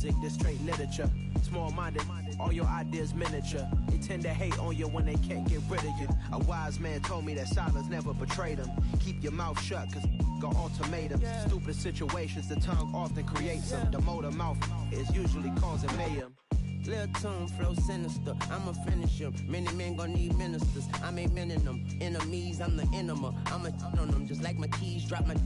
This straight literature, small-minded, all your ideas miniature. They tend to hate on you when they can't get rid of you. A wise man told me that silence never betrayed him. Keep your mouth shut, cause got ultimatums. Stupid situations, the tongue often creates them. The motor mouth is usually causing mayhem. Lil' tune, flow sinister, I'ma finish him. Many men gon' need ministers, I ain't mending them. Enemies, I'm the enema, I'ma on them. Just like my keys, drop my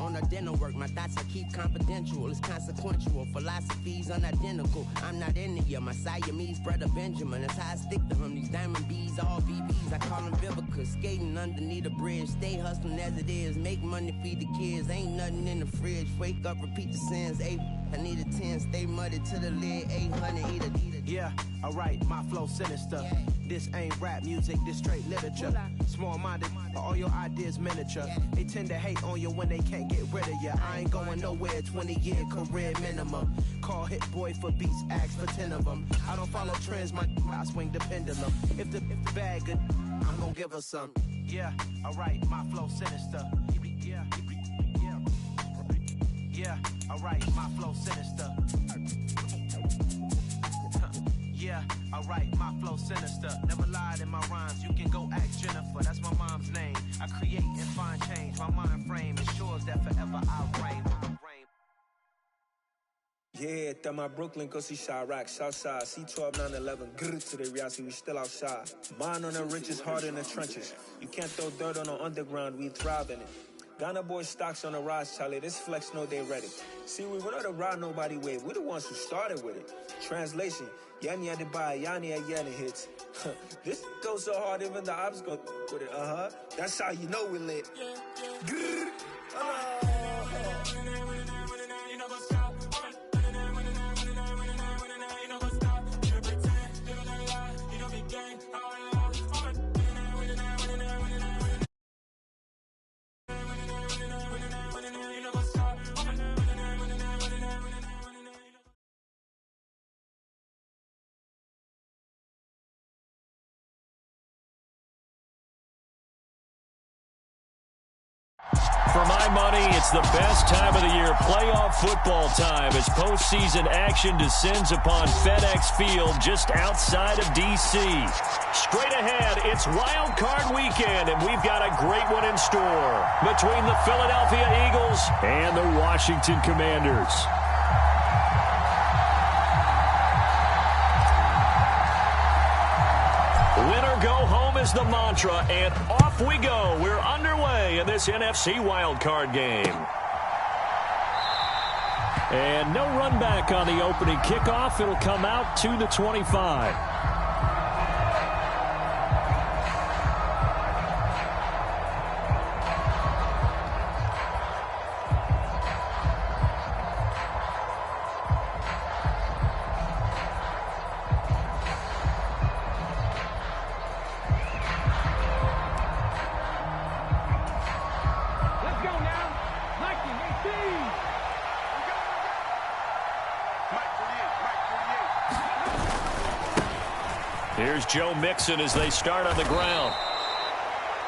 on the dinner work. My thoughts I keep confidential, it's consequential. Philosophies unidentical, I'm not into you. My Siamese brother Benjamin, that's how I stick to him. These diamond bees, all BBs, I call them Vivica. Skating underneath a bridge, stay hustling as it is. Make money, feed the kids, ain't nothing in the fridge. Wake up, repeat the sins, I need a 10, stay muddy to the lid, 800, eat a. Yeah, alright, my flow sinister. This ain't rap music, this straight literature. Small-minded, all your ideas miniature. They tend to hate on you when they can't get rid of you. I ain't going nowhere, 20-year career minimum. Call Hit Boy for beats, ask for 10 of them. I don't follow trends, I swing the pendulum. If the bag good, I'm gonna give her some. Yeah, alright, my flow sinister. Yeah, alright, my flow sinister. Yeah, alright, my flow sinister. Never lied in my rhymes, you can go ask Jennifer. That's my mom's name. I create and find change. My mind frame ensures that forever I reign. Yeah, that my Brooklyn, go see Chirac, Southside, C12, 911, grrr to the reality, we still outside. Mine on the richest, heart in the trenches. You can't throw dirt on the underground, we thrive in it. Ghana boys stocks on the rise, Charlie. This flex know they ready. See, we were not the ride nobody wave. We're the ones who started with it. Translation: Yanni had to buy, Yanni had Yanni hits. This goes so hard, even the ops go with it. That's how you know we lit. Grrr. For my money, it's the best time of the year, playoff football time, as postseason action descends upon FedEx Field just outside of D.C. Straight ahead, it's Wild Card Weekend, and we've got a great one in store between the Philadelphia Eagles and the Washington Commanders. Win or go home is the mantra, and off we go. We're underway in this NFC wildcard game. And no run back on the opening kickoff. It'll come out to the 25. Here's Joe Mixon as they start on the ground.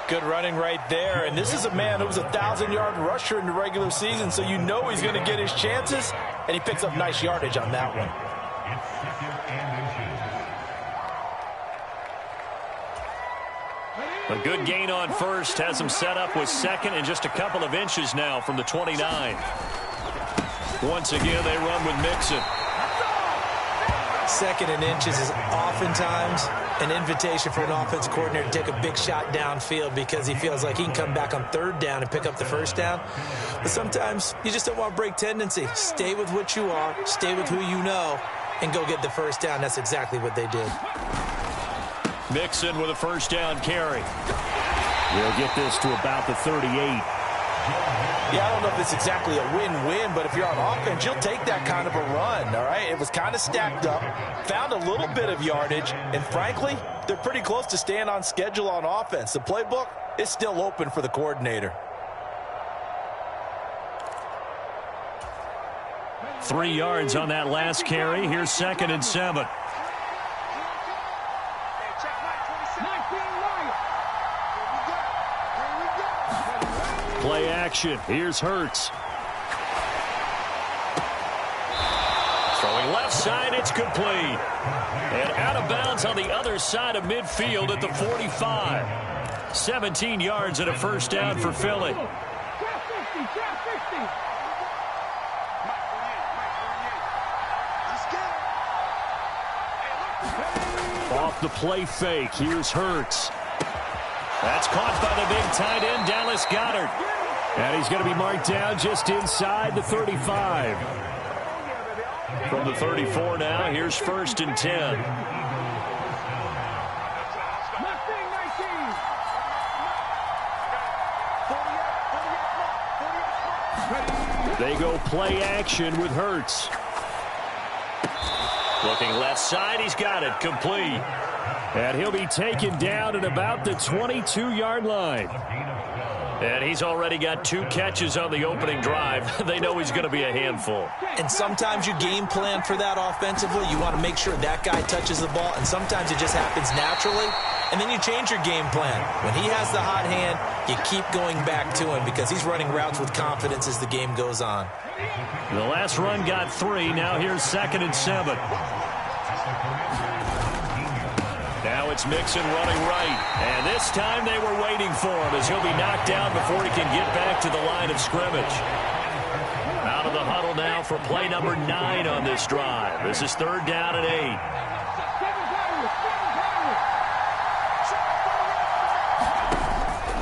Good running right there. And this is a man who was a 1,000-yard rusher in the regular season, so you know he's going to get his chances, and he picks up nice yardage on that one. A good gain on first has him set up with second and just a couple of inches now from the 29. Once again, they run with Mixon. Second and inches is oftentimes an invitation for an offense coordinator to take a big shot downfield because he feels like he can come back on third down and pick up the first down. But sometimes you just don't want to break tendency. Stay with what you are, stay with who you know, and go get the first down. That's exactly what they did. Mixon with a first down carry. We'll get this to about the 38. Yeah, I don't know if it's exactly a win-win, but if you're on offense, you'll take that kind of a run, all right? It was kind of stacked up, found a little bit of yardage, and frankly, they're pretty close to staying on schedule on offense. The playbook is still open for the coordinator. 3 yards on that last carry. Here's 2nd and 7. Play action. Here's Hurts. Throwing left side, it's complete. And out of bounds on the other side of midfield at the 45. 17 yards and a first down for Philly. Off the play fake, here's Hurts. That's caught by the big tight end, Dallas Goedert. And he's going to be marked down just inside the 35. From the 34 now, here's 1st and 10. They go play action with Hurts. Looking left side, he's got it, complete. And he'll be taken down at about the 22-yard line. And he's already got 2 catches on the opening drive. They know he's going to be a handful. And sometimes you game plan for that offensively. You want to make sure that guy touches the ball, and sometimes it just happens naturally. And then you change your game plan. When he has the hot hand, you keep going back to him because he's running routes with confidence as the game goes on. The last run got 3. Now here's 2nd and 7. Now it's Mixon running right. And this time they were waiting for him as he'll be knocked down before he can get back to the line of scrimmage. Out of the huddle now for play number 9 on this drive. This is 3rd down and 8.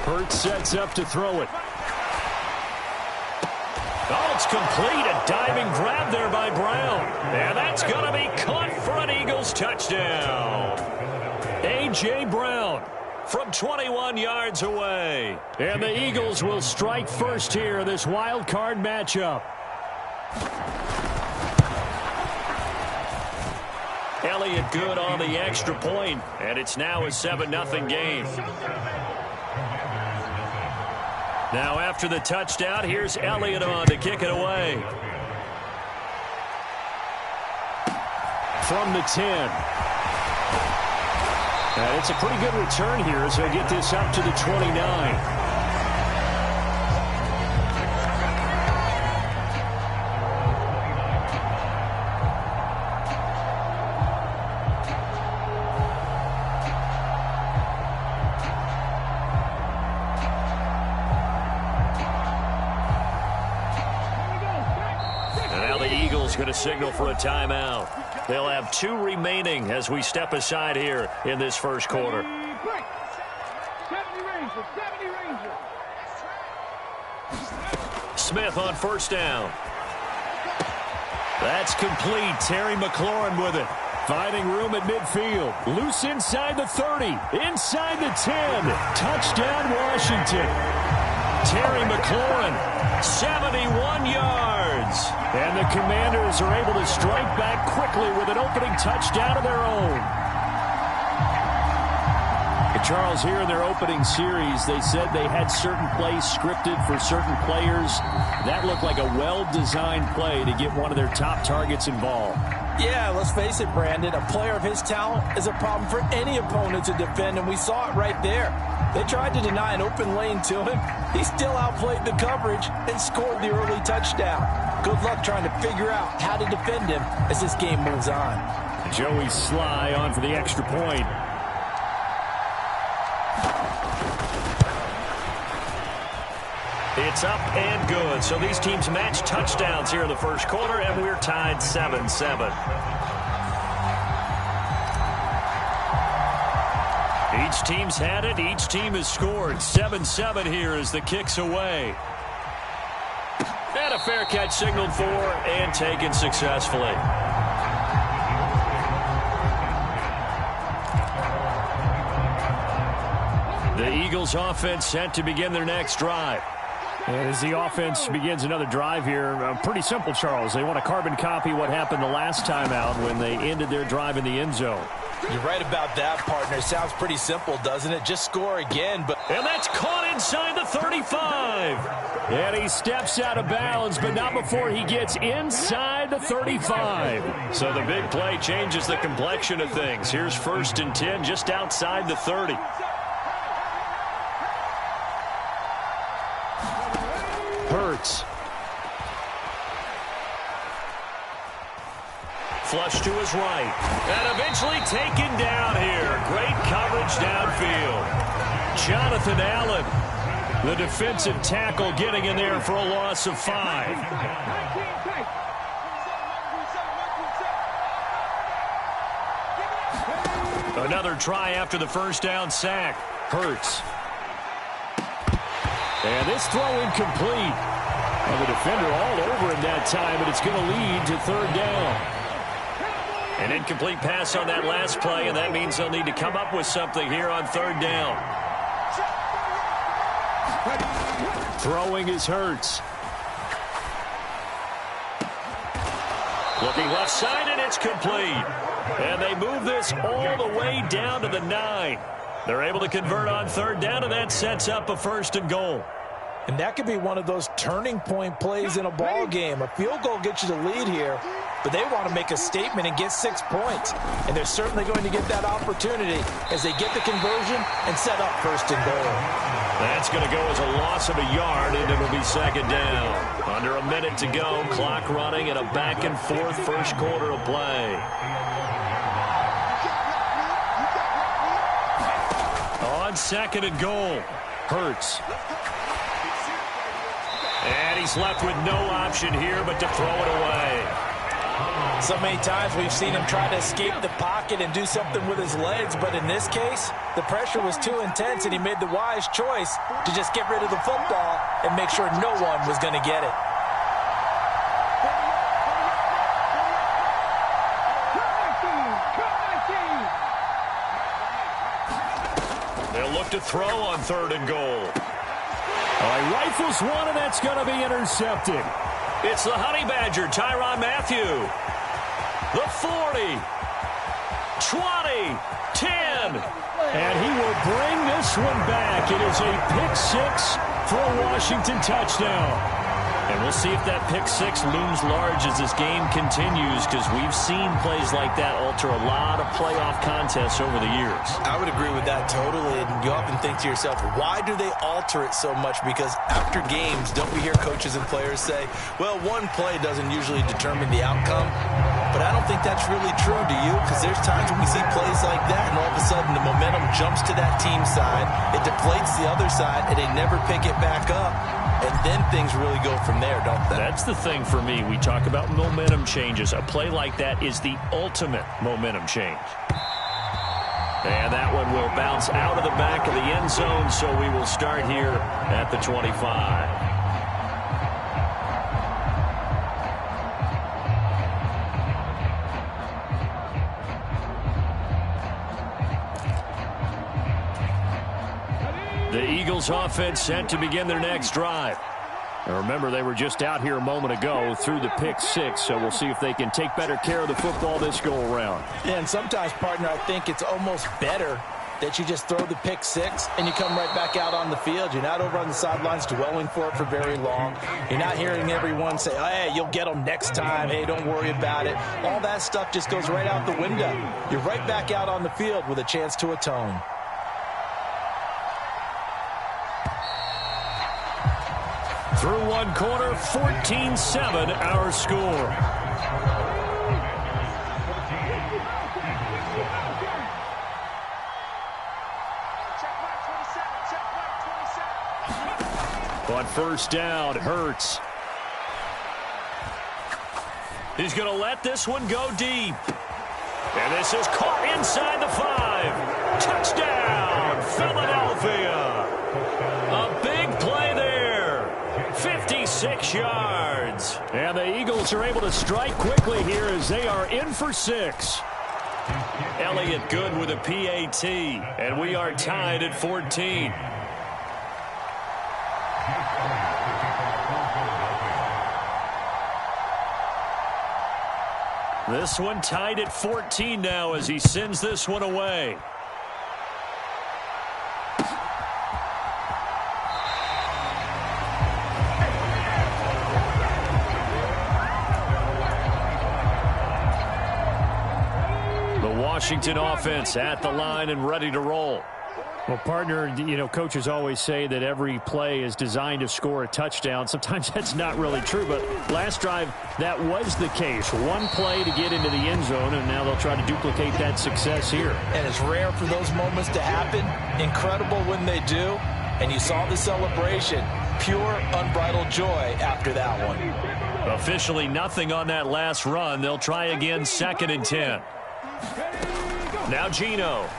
Hurts sets up to throw it. Oh, it's complete. A diving grab there by Brown. And that's going to be caught for an Eagles touchdown. A.J. Brown from 21 yards away. And the Eagles will strike first here in this wild card matchup. Elliott good on the extra point, and it's now a 7-0 game. Now after the touchdown, here's Elliott on to kick it away. From the 10. And it's a pretty good return here as they get this up to the 29. Going to signal for a timeout. They'll have 2 remaining as we step aside here in this first quarter. Smith on 1st down. That's complete. Terry McLaurin with it. Finding room at midfield. Loose inside the 30. Inside the 10. Touchdown, Washington. Terry McLaurin, 71 yards. And the Commanders are able to strike back quickly with an opening touchdown of their own. Charles, here in their opening series, they said they had certain plays scripted for certain players. That looked like a well-designed play to get one of their top targets involved. Yeah, let's face it, Brandon. A player of his talent is a problem for any opponent to defend, and we saw it right there. They tried to deny an open lane to him. He still outplayed the coverage and scored the early touchdown. Good luck trying to figure out how to defend him as this game moves on. Joey Sly on for the extra point. It's up and good. So these teams match touchdowns here in the first quarter, and we're tied 7-7. Each team's had it. Each team has scored. 7-7 here as the kick's away. And a fair catch signaled for and taken successfully. The Eagles offense set to begin their next drive. And as the offense begins another drive here, pretty simple, Charles. They want to carbon copy what happened the last time out when they ended their drive in the end zone. You're right about that, partner. Sounds pretty simple, doesn't it? Just score again. And that's caught inside the 35. And he steps out of bounds, but not before he gets inside the 35. So the big play changes the complexion of things. Here's 1st and 10 just outside the 30. Hurts. flush to his right. And eventually taken down here. Great coverage downfield. Jonathan Allen, the defensive tackle, getting in there for a loss of 5. Another try after the first down sack. Hurts. And this throw incomplete. And the defender all over him that time, but it's going to lead to 3rd down. An incomplete pass on that last play, and that means they'll need to come up with something here on 3rd down. Throwing is Hurts. Looking left side, and it's complete. And they move this all the way down to the 9. They're able to convert on 3rd down, and that sets up a 1st and goal. And that could be one of those turning point plays in a ball game. A field goal gets you the lead here, but they want to make a statement and get 6 points. And they're certainly going to get that opportunity as they get the conversion and set up 1st and goal. That's going to go as a loss of a yard, and it'll be 2nd down. Under a minute to go, clock running, and a back-and-forth first quarter of play. On 2nd and goal, Hurts. And he's left with no option here but to throw it away. So many times we've seen him try to escape the pocket and do something with his legs, but in this case, the pressure was too intense, and he made the wise choice to just get rid of the football and make sure no one was going to get it. They'll look to throw on 3rd and goal. He rifles one, and that's going to be intercepted. It's the Honey Badger, Tyrann Mathieu. The 40, 20, 10. And he will bring this one back. It is a pick 6 for a Washington touchdown. And we'll see if that pick 6 looms large as this game continues, because we've seen plays like that alter a lot of playoff contests over the years. I would agree with that totally. And you often think to yourself, why do they alter it so much? Because after games, don't we hear coaches and players say, well, one play doesn't usually determine the outcome? But I don't think that's really true, do you? Because there's times when we see plays like that, and all of a sudden the momentum jumps to that team side. It deflates the other side, and they never pick it back up. And then things really go from there, don't they? That's the thing for me. We talk about momentum changes. A play like that is the ultimate momentum change. And that one will bounce out of the back of the end zone, so we will start here at the 25. The Eagles offense set to begin their next drive. And remember, they were just out here a moment ago through the pick 6, so we'll see if they can take better care of the football this go-around. Yeah, and sometimes, partner, I think it's almost better that you just throw the pick 6 and you come right back out on the field. You're not over on the sidelines dwelling for it for very long. You're not hearing everyone say, oh, hey, you'll get them next time. Hey, don't worry about it. All that stuff just goes right out the window. You're right back out on the field with a chance to atone. Through one quarter, 14-7 our score. On 1st down, Hurts. He's going to let this one go deep. And this is caught inside the 5. Touchdown, Philadelphia. A big play there. 56 yards. And the Eagles are able to strike quickly here as they are in for 6. Elliott good with a PAT. And we are tied at 14. This one tied at 14 now as he sends this one away. The Washington offense at the line and ready to roll. Well, partner, coaches always say that every play is designed to score a touchdown. Sometimes that's not really true, but last drive, that was the case. One play to get into the end zone, and now they'll try to duplicate that success here. And it's rare for those moments to happen. Incredible when they do. And you saw the celebration. Pure, unbridled joy after that one. Officially nothing on that last run. They'll try again, 2nd and 10. Now Geno.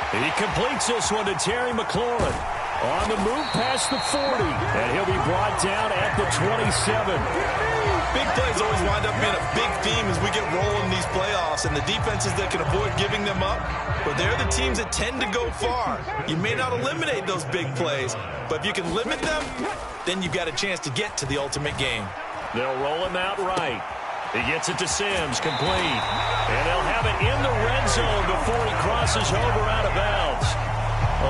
He completes this one to Terry McLaurin. On the move past the 40. And he'll be brought down at the 27. Big plays always wind up being a big theme as we get rolling these playoffs. And the defenses that can avoid giving them up, but they're the teams that tend to go far. You may not eliminate those big plays, but if you can limit them, then you've got a chance to get to the ultimate game. They'll roll him out right. He gets it to Sims, complete. And they'll have it in the red zone before he crosses over out of bounds.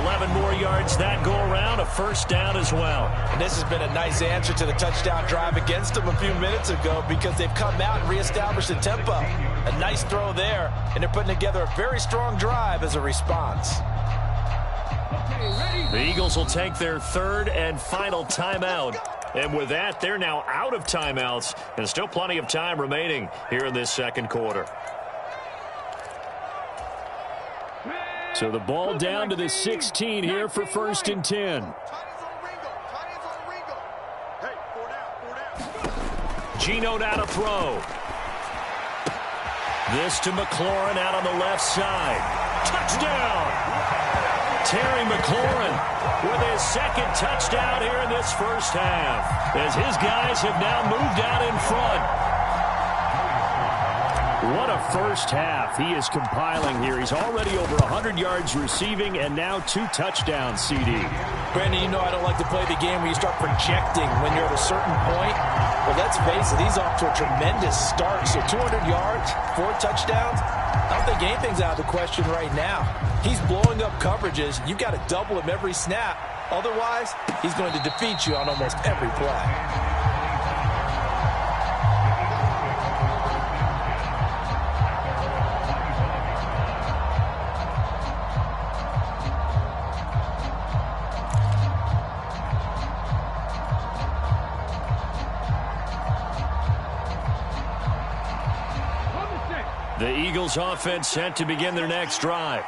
11 more yards that go around, a first down as well. And this has been a nice answer to the touchdown drive against them a few minutes ago because they've come out and reestablished the tempo. A nice throw there, and they're putting together a very strong drive as a response. The Eagles will take their 3rd and final timeout. And with that, they're now out of timeouts. And still plenty of time remaining here in this 2nd quarter. So the ball down to the 16 here for 1st and 10. Geno now to throw. This to McLaurin out on the left side. Touchdown! Terry McLaurin with his 2nd touchdown here in this first half, as his guys have now moved out in front. What a first half he is compiling here. He's already over 100 yards receiving and now 2 touchdowns, CD. Brandon, you know I don't like to play the game where you start projecting when you're at a certain point. Well, let's face it, he's off to a tremendous start. So 200 yards, 4 touchdowns. I don't think anything's out of the question right now. He's blowing up coverages. You've got to double him every snap. Otherwise, he's going to defeat you on almost every play. The Eagles offense set to begin their next drive.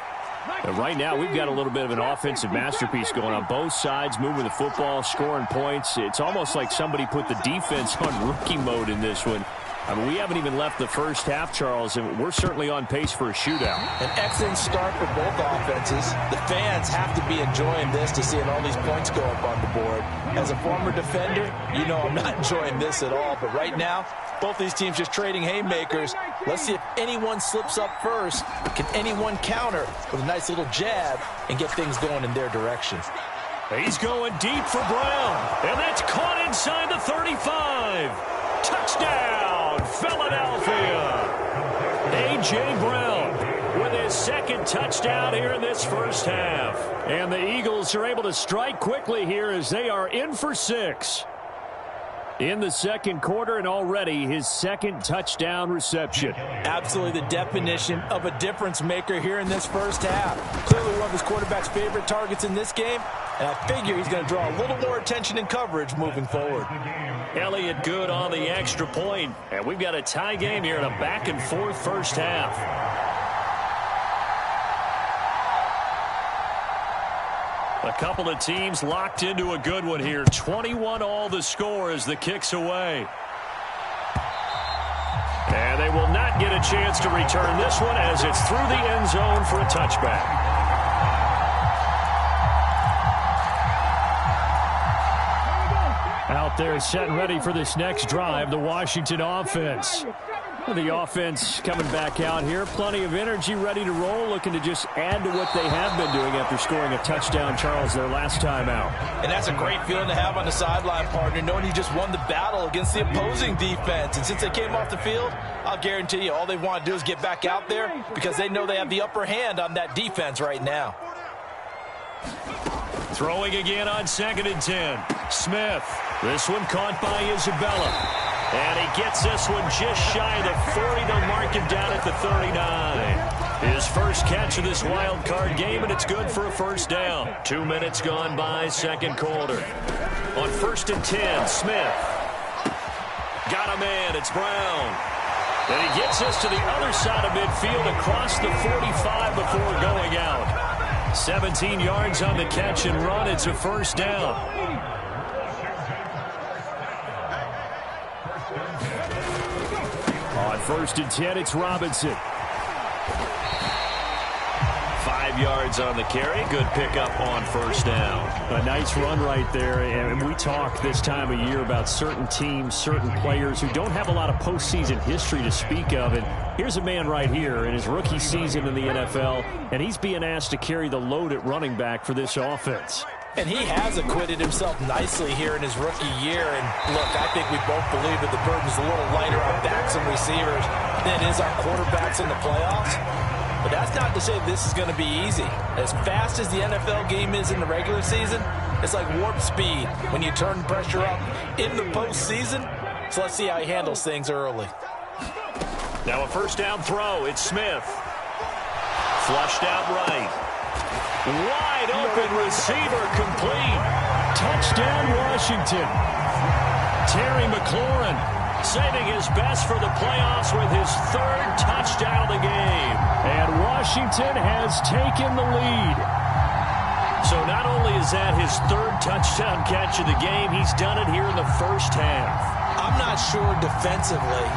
And right now, we've got a little bit of an offensive masterpiece going on both sides, moving the football, scoring points. It's almost like somebody put the defense on rookie mode in this one. I mean, we haven't even left the first half, Charles, and we're certainly on pace for a shootout. An excellent start for both offenses. The fans have to be enjoying this to seeing all these points go up on the board. As a former defender, you know I'm not enjoying this at all. But right now, both these teams just trading haymakers. Let's see if anyone slips up first. Can anyone counter with a nice little jab and get things going in their direction? He's going deep for Brown, and that's caught inside the 35. Touchdown, Philadelphia. A.J. Brown with his 2nd touchdown here in this first half. And the Eagles are able to strike quickly here as they are in for 6. In the 2nd quarter, and already his 2nd touchdown reception. Absolutely the definition of a difference maker here in this first half. Clearly one of his quarterback's favorite targets in this game, and I figure he's going to draw a little more attention and coverage moving forward. Elliott good on the extra point, and we've got a tie game here in a back-and-forth first half. A couple of teams locked into a good one here. 21 all the score as the kick's away. And they will not get a chance to return this one as it's through the end zone for a touchback. Out there set and ready for this next drive, the Washington offense. The offense coming back out here. Plenty of energy, ready to roll, looking to just add to what they have been doing after scoring a touchdown, Charles, their last time out. And that's a great feeling to have on the sideline, partner, knowing you just won the battle against the opposing defense. And since they came off the field, I'll guarantee you all they want to do is get back out there because they know they have the upper hand on that defense right now. Throwing again on 2nd and 10. Smith. This one caught by Isabella. And he gets this one just shy of the 40. They'll mark him down at the 39. His first catch of this wild card game, and it's good for a first down. 2 minutes gone by, second quarter. On 1st and 10, Smith. Got a man, it's Brown. And he gets this to the other side of midfield across the 45 before going out. 17 yards on the catch and run. It's a first down. On 1st and 10, it's Robinson. 5 yards on the carry. Good pickup on first down. A nice run right there. And we talk this time of year about certain teams, certain players who don't have a lot of postseason history to speak of. And here's a man right here in his rookie season in the NFL, and he's being asked to carry the load at running back for this offense. And he has acquitted himself nicely here in his rookie year. And look, I think we both believe that the burden's a little lighter on backs and receivers than it is on quarterbacks in the playoffs. But that's not to say this is going to be easy. As fast as the NFL game is in the regular season, it's like warp speed when you turn pressure up in the postseason. So let's see how he handles things early. Now a first down throw. It's Smith. Flushed out right. Wide open receiver complete. Touchdown, Washington. Terry McLaurin saving his best for the playoffs with his 3rd touchdown of the game. And Washington has taken the lead. So not only is that his 3rd touchdown catch of the game, he's done it here in the first half. I'm not sure defensively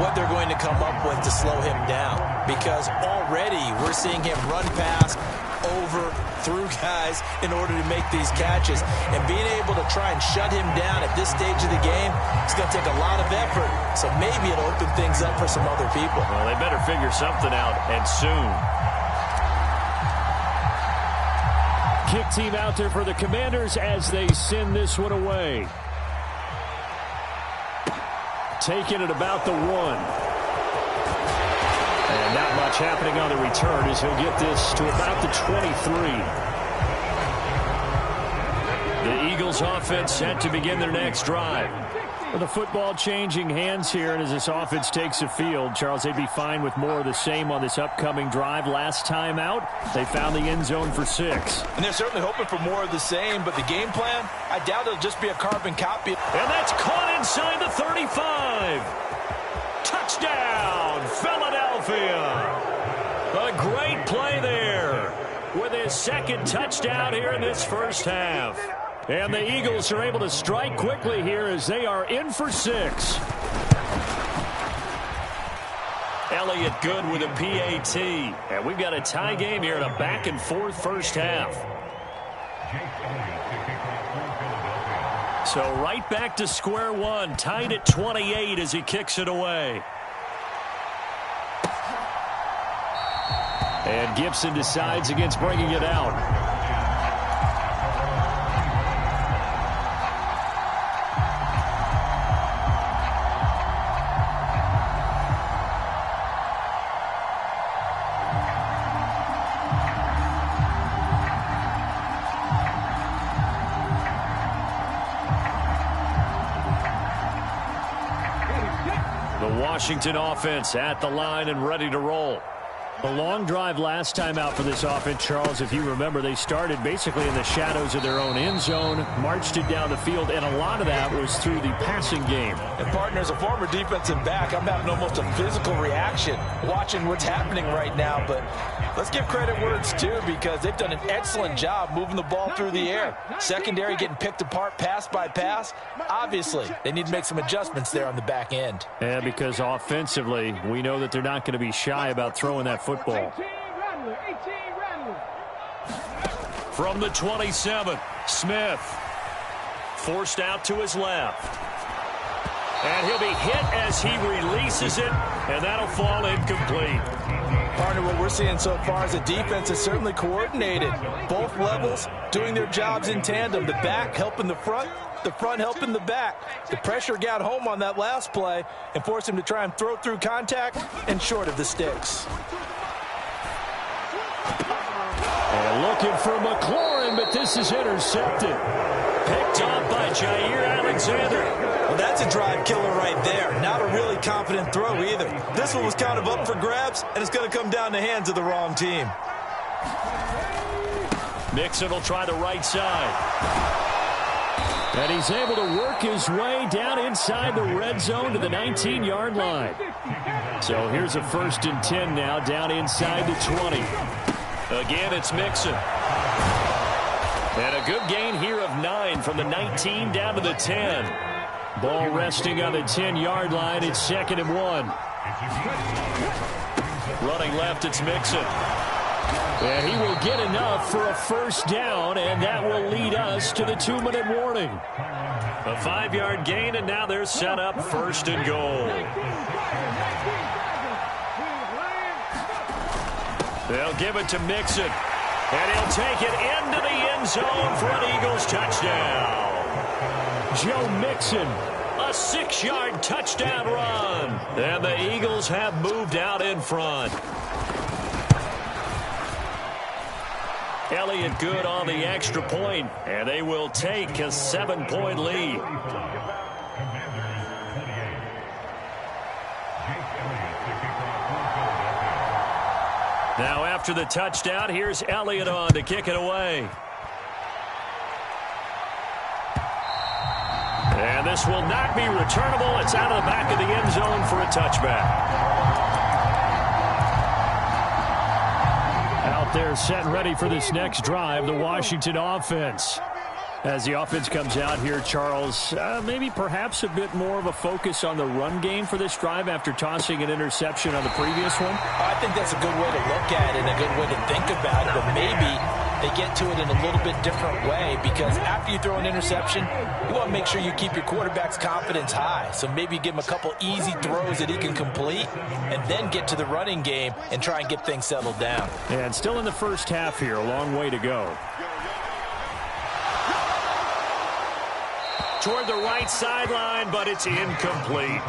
what they're going to come up with to slow him down, because already we're seeing him run past, over, through guys in order to make these catches. And being able to try and shut him down at this stage of the game, it's going to take a lot of effort. So maybe it'll open things up for some other people. Well, they better figure something out, and soon. Kick team out there for the Commanders as they send this one away. Taking it about the 1. And not much happening on the return as he'll get this to about the 23. The Eagles offense set to begin their next drive. With the football changing hands here, and as this offense takes the field, Charles, they'd be fine with more of the same on this upcoming drive. Last time out, they found the end zone for 6. And they're certainly hoping for more of the same, but the game plan, I doubt it'll just be a carbon copy. And that's caught inside the 35. Touchdown, Philadelphia. A great play there with his 2nd touchdown here in this first half. And the Eagles are able to strike quickly here as they are in for 6. Elliott good with a PAT. And we've got a tie game here in a back-and-forth first half. So right back to square one, tied at 28 as he kicks it away. And Gibson decides against bringing it out. Washington offense at the line and ready to roll. A long drive last time out for this offense, Charles. If you remember, they started basically in the shadows of their own end zone, marched it down the field, and a lot of that was through the passing game. And partner, as a former defensive back, I'm having almost a physical reaction watching what's happening right now. But let's give credit where it's due, because they've done an excellent job moving the ball through the air. Secondary getting picked apart pass by pass. Obviously, they need to make some adjustments there on the back end. Yeah, because offensively, we know that they're not going to be shy about throwing that football. From the 27, Smith forced out to his left. And he'll be hit as he releases it, and that'll fall incomplete. Partner, what we're seeing so far is the defense is certainly coordinated. Both levels doing their jobs in tandem. The back helping the front helping the back. The pressure got home on that last play and forced him to try and throw through contact and short of the sticks. And looking for McLaurin, but this is intercepted. Picked off by Jair Alexander. Well, that's a drive killer right there. Not a really confident throw either. This one was kind of up for grabs, and it's going to come down the hands of the wrong team. Mixon will try the right side. And he's able to work his way down inside the red zone to the 19-yard line. So here's a 1st and 10 now, down inside the 20. Again, it's Mixon. And a good gain here of 9 from the 19 down to the 10. Ball resting on the 10-yard line. It's 2nd and 1. Running left, it's Mixon. And he will get enough for a 1st down, and that will lead us to the 2-minute warning. A 5-yard gain, and now they're set up 1st and goal. They'll give it to Mixon. And he'll take it into the end zone for an Eagles touchdown. Joe Mixon, a 6-yard touchdown run. And the Eagles have moved out in front. Elliott good on the extra point, and they will take a 7-point lead. Now after the touchdown, here's Elliott on to kick it away. And this will not be returnable. It's out of the back of the end zone for a touchback. Out there set and ready for this next drive, the Washington offense. As the offense comes out here, Charles, maybe perhaps a bit more of a focus on the run game for this drive after tossing an interception on the previous one? I think that's a good way to look at it and a good way to think about it, but maybe they get to it in a little bit different way, because after you throw an interception, you want to make sure you keep your quarterback's confidence high. So maybe give him a couple easy throws that he can complete and then get to the running game and try and get things settled down. And still in the first half here, a long way to go. Toward the right sideline, but it's incomplete.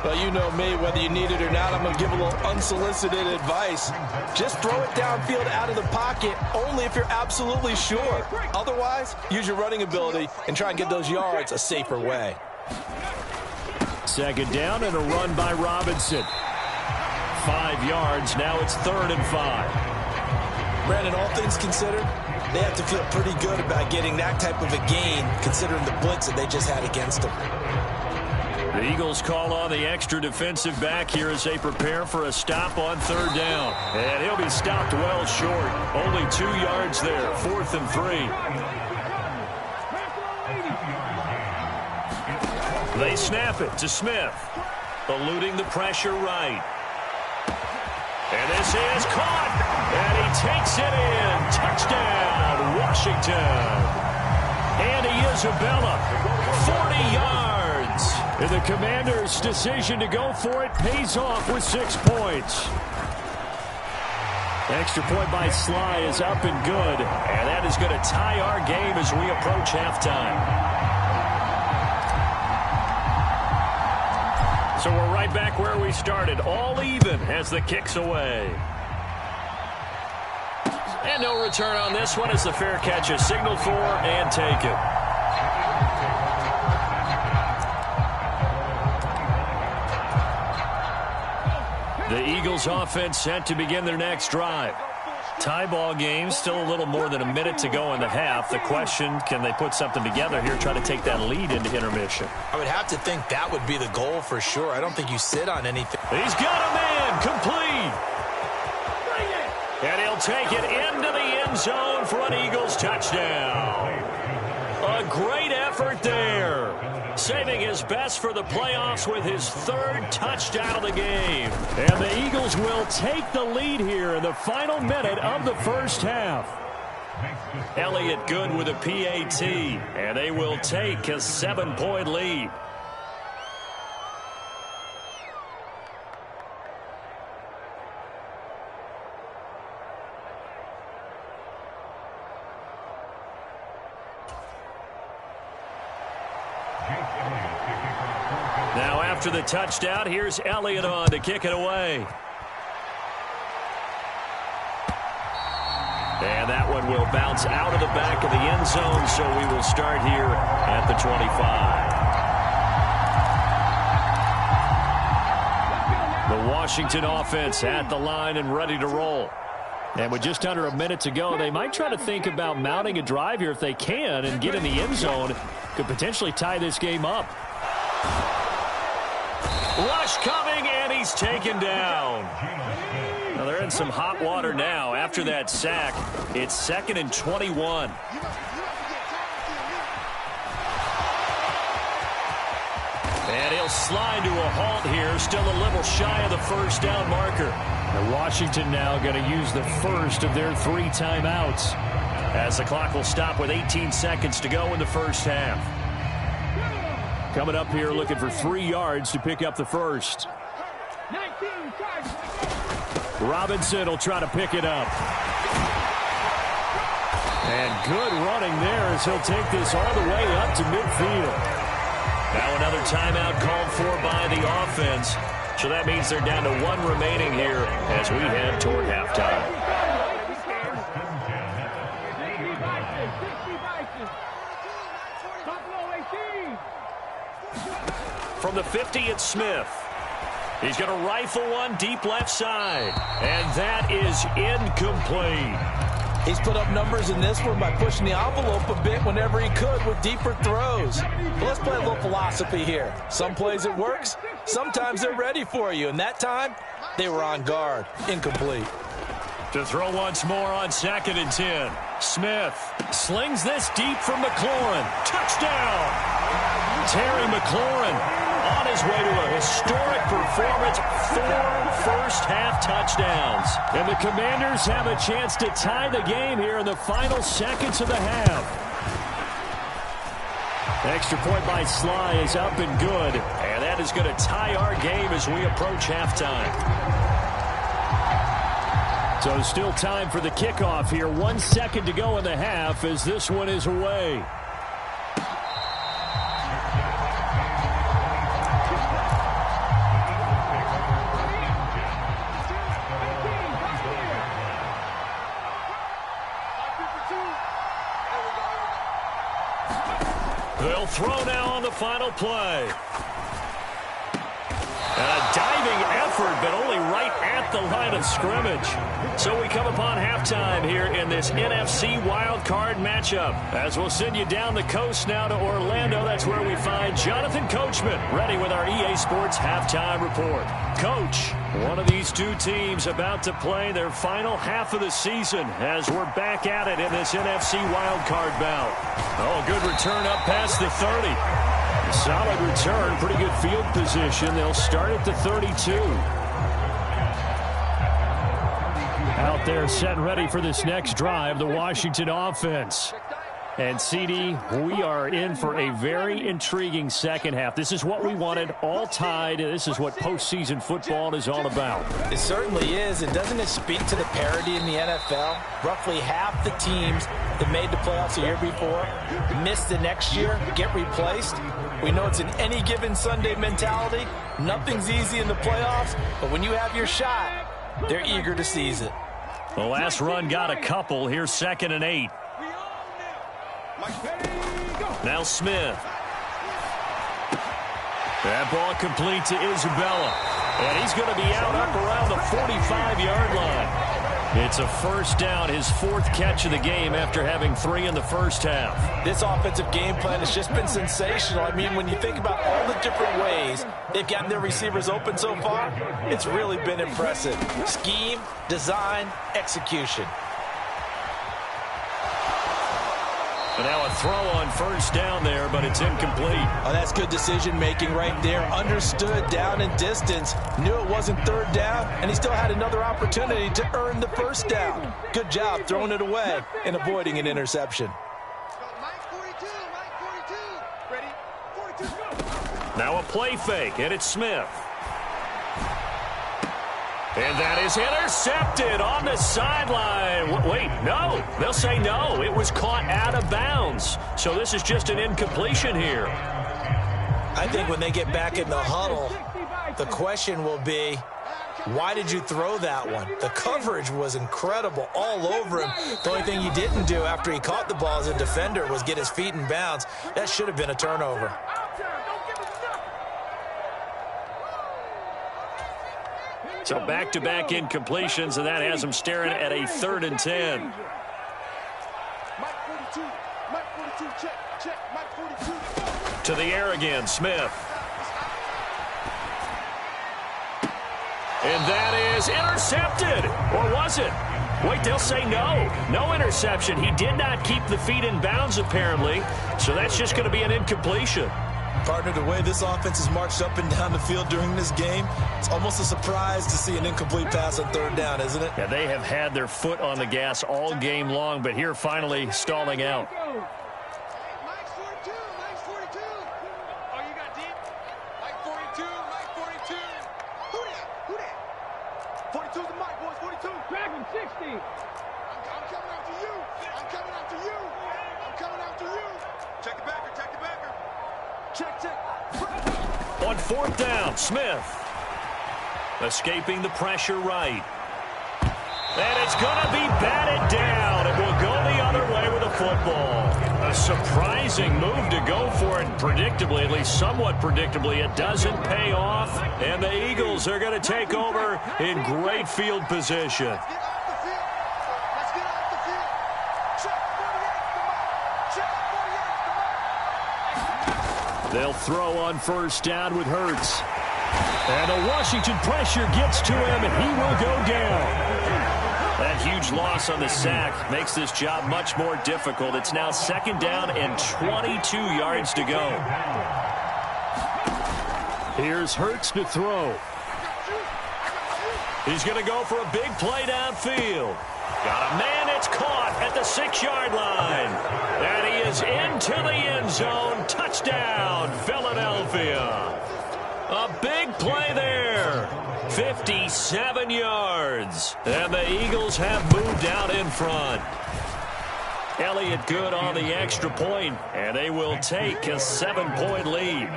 Well, you know me, whether you need it or not, I'm going to give a little unsolicited advice. Just throw it downfield out of the pocket, only if you're absolutely sure. Otherwise, use your running ability and try and get those yards a safer way. 2nd down and a run by Robinson. 5 yards, now it's 3rd and 5. Brandon, all things considered, they have to feel pretty good about getting that type of a gain, considering the blitz that they just had against them. The Eagles call on the extra defensive back here as they prepare for a stop on 3rd down. And he'll be stopped well short. Only 2 yards there, 4th and 3. They snap it to Smith, eluding the pressure right. And this is caught, and he takes it in. Touchdown, Washington. Andy Isabella, 40 yards. And the Commanders' decision to go for it pays off with 6 points. Extra point by Sly is up and good, and that is going to tie our game as we approach halftime. So we're right back where we started, all even as the kick's away. And no return on this one as the fair catch is signaled for and taken. The Eagles offense set to begin their next drive. Tie ball game, still a little more than a minute to go in the half. The question, can they put something together here, try to take that lead into intermission? I would have to think that would be the goal for sure. I don't think you sit on anything. He's got a man, complete. And he'll take it into the end zone for an Eagles touchdown. A great effort there. Saving his best for the playoffs with his 3rd touchdown of the game. And the Eagles will take the lead here in the final minute of the first half. Elliott good with a PAT, and they will take a 7-point lead. Now after the touchdown, here's Elliott on to kick it away. And that one will bounce out of the back of the end zone, so we will start here at the 25. The Washington offense at the line and ready to roll. And with just under a minute to go, they might try to think about mounting a drive here if they can and get in the end zone. Could potentially tie this game up. Rush coming, and he's taken down. Now they're in some hot water now after that sack. It's 2nd and 21. And he'll slide to a halt here, still a little shy of the first down marker. And Washington now going to use the first of their 3 timeouts, as the clock will stop with 18 seconds to go in the first half. Coming up here looking for 3 yards to pick up the first. Robinson will try to pick it up. And good running there as he'll take this all the way up to midfield. Now another timeout called for by the offense. So that means they're down to 1 remaining here as we head toward halftime. From the 50, it's Smith. He's going to rifle one deep left side. And that is incomplete. He's put up numbers in this one by pushing the envelope a bit whenever he could with deeper throws. But let's play a little philosophy here. Some plays it works. Sometimes they're ready for you. And that time, they were on guard. Incomplete. To throw once more on 2nd and 10. Smith slings this deep from McLaurin. Touchdown! Terry McLaurin on his way to a historic performance. 4 first-half touchdowns. And the Commanders have a chance to tie the game here in the final seconds of the half. Extra point by Sly is up and good. And that is going to tie our game as we approach halftime. So still time for the kickoff here. 1 second to go in the half as this one is away. They'll throw now on the final play. And a diving effort, but only right at the line of scrimmage. So we come upon halftime here in this NFC wildcard matchup. As we'll send you down the coast now to Orlando. That's where we find Jonathan Coachman ready with our EA Sports halftime report. Coach, one of these 2 teams about to play their final half of the season as we're back at it in this NFC wildcard bout. Oh, good return up past the 30. Solid return, pretty good field position. They'll start at the 32. Out there set and ready for this next drive, the Washington offense. And, CD, we are in for a very intriguing second half. This is what we wanted, all tied. This is what postseason football is all about. It certainly is. And doesn't it speak to the parity in the NFL? Roughly half the teams that made the playoffs the year before miss the next year, get replaced. We know it's an any given Sunday mentality. Nothing's easy in the playoffs, but when you have your shot, they're eager to seize it. The last run got a couple. Here's 2nd and 8. Now Smith. That ball complete to Isabella. And he's going to be out up around the 45-yard line. It's a first down, his 4th catch of the game after having 3 in the first half. This offensive game plan has just been sensational. I mean, when you think about all the different ways they've gotten their receivers open so far, it's really been impressive. Scheme, design, execution. And now a throw on first down there, but it's incomplete. Oh, that's good decision-making right there. Understood down and distance. Knew it wasn't 3rd down, and he still had another opportunity to earn the first down. Good job throwing it away and avoiding an interception. Now a play fake, and it's Smith. And that is intercepted on the sideline. Wait, no. They'll say no. It was caught out of bounds. So this is just an incompletion here. I think when they get back in the huddle, the question will be, Why did you throw that one? The coverage was incredible all over him. The only thing he didn't do after he caught the ball as a defender was get his feet in bounds. That should have been a turnover. So back-to-back incompletions, and that has him staring at a 3rd and 10. To the air again, Smith. And that is intercepted. Or was it? Wait, they'll say no. No interception. He did not keep the feet in bounds, apparently. So that's just going to be an incompletion. Partner, the way this offense has marched up and down the field during this game, it's almost a surprise to see an incomplete pass on 3rd down, isn't it? Yeah, they have had their foot on the gas all game long, but here finally stalling out. On 4th down, Smith. Escaping the pressure right. And it's going to be batted down. It will go the other way with the football. A surprising move to go for it predictably, at least somewhat predictably. It doesn't pay off, and the Eagles are going to take over in great field position. They'll throw on 1st down with Hurts. And the Washington pressure gets to him, and he will go down. That huge loss on the sack makes this job much more difficult. It's now 2nd down and 22 yards to go. Here's Hurts to throw. He's going to go for a big play downfield. Got a man, it's caught at the 6-yard line. And he is into the end zone. Touchdown, Philadelphia. A big play there. 57 yards. And the Eagles have moved out in front. Elliott good on the extra point, and they will take a 7-point lead.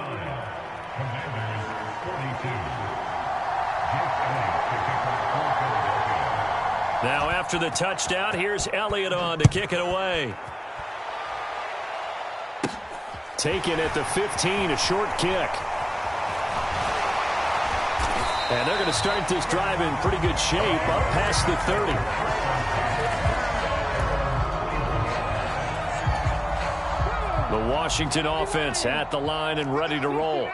Now after the touchdown, here's Elliott on to kick it away. Taken at the 15, a short kick. And they're going to start this drive in pretty good shape, up past the 30. The Washington offense at the line and ready to roll.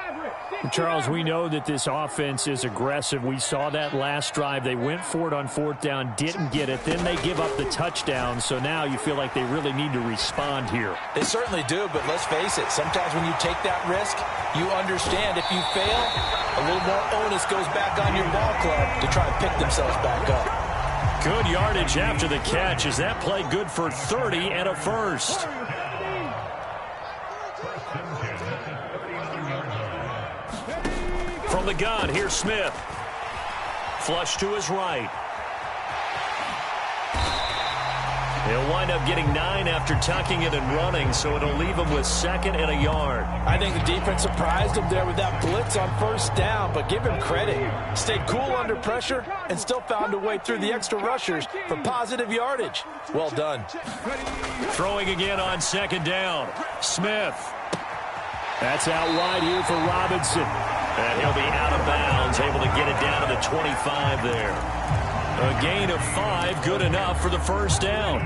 Charles, we know that this offense is aggressive. We saw that last drive. They went for it on 4th down, didn't get it. Then they give up the touchdown. So now you feel like they really need to respond here. They certainly do, but let's face it. Sometimes when you take that risk, you understand if you fail, a little more onus goes back on your ball club to try and pick themselves back up. Good yardage after the catch. Is that play good for 30 and a first? From the gun, here's Smith. Flush to his right. He'll wind up getting 9 after tucking it and running, so it'll leave him with 2nd and a yard. I think the defense surprised him there with that blitz on 1st down, but give him credit. Stayed cool under pressure and still found a way through the extra rushers for positive yardage. Well done. Throwing again on 2nd down. Smith. That's out wide here for Robinson. And he'll be out of bounds, able to get it down to the 25 there. A gain of 5, good enough for the 1st down.